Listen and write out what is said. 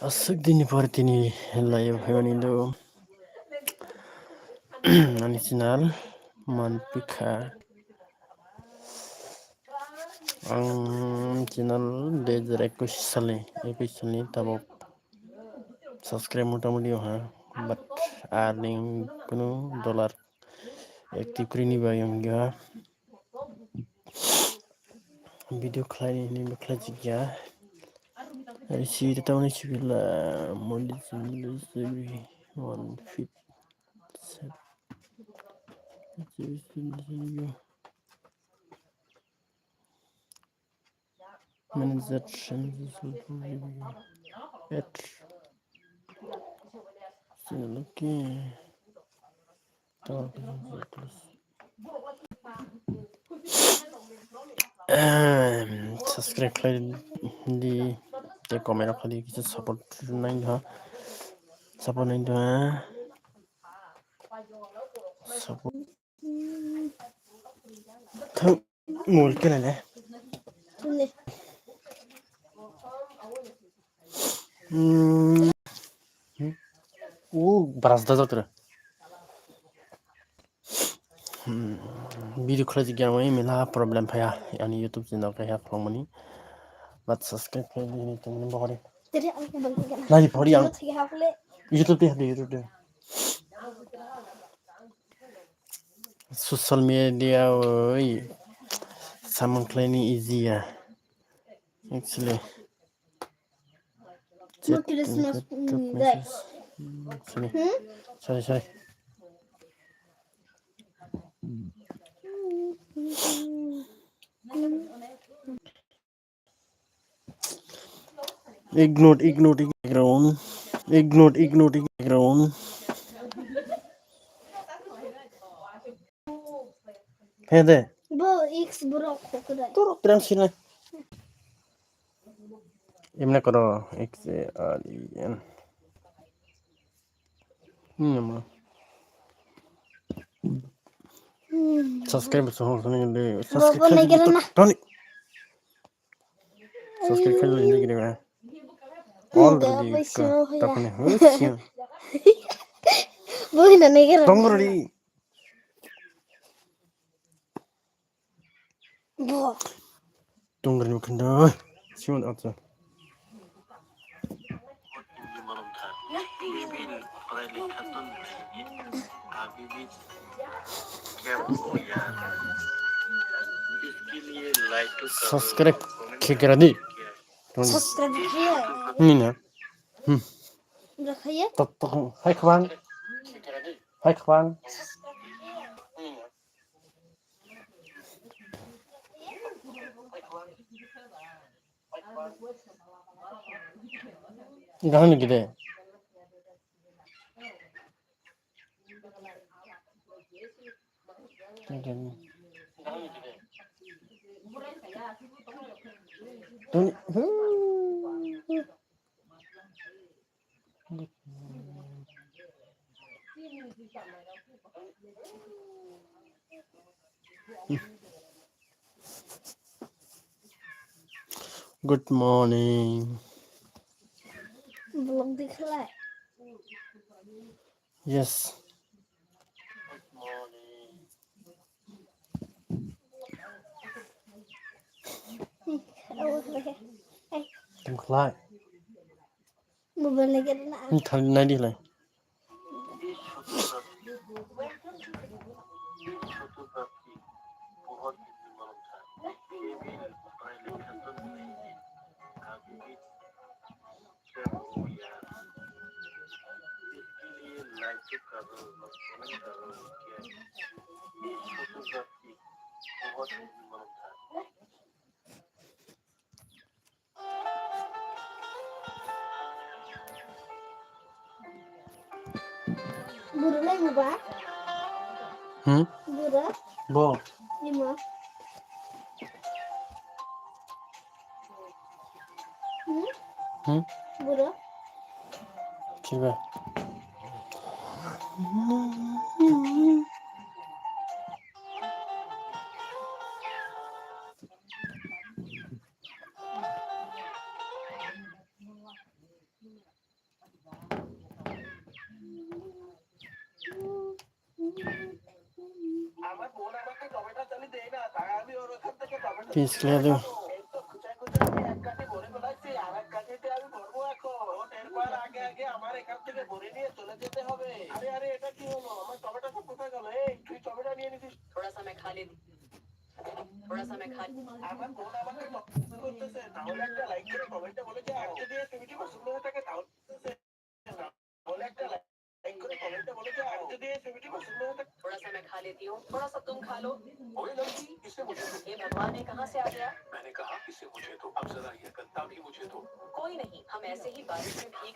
Asagdini partini live hewanindo anisinal manpika ang channel 2021 সালে tabok subscribe motamoti ha but earning kuno dollar active krini ba yang ga video khlai ni khlai jigya si ta ni sibila moli sibili 1 feet manager at okay subscribe di comment kali kita support nain ha support nain ha support thang mul ke le baras da zotra video khlai jigya mai mela problem phaya yani youtube channel ka ya khomani but subscribe kali ni tum bore lai phori ang youtube de social media oi samang khlai easy ya actually sorry ignore ground ignore ground hede bo x brok khokra toro transina emna karo x r e n nama subscribe so ne subscribe subscribe kali ni gire ba all the tapne hochia boy na ne gire tongori bo tongori mukanda siun atsa subscribe kira di subscribe kiya ni na rakhaya tok hai khwan gahan gide good morning vlog dikhla yes tum khlai mobile ke na thang na di lai buru lai ba buru bo lima buru kiba piece খেলে দেব। थोड़ा सा मैं खा लेती हूँ, थोड़ा सा तुम खा लो। ओए लड़की, इसे मुझे दो। ये भगवान है कहाँ से आ गया? मैंने कहा इसे मुझे दो, अब जरा ये गत्ता भी मुझे दो। कोई नहीं, हम ऐसे ही बारिश में भीग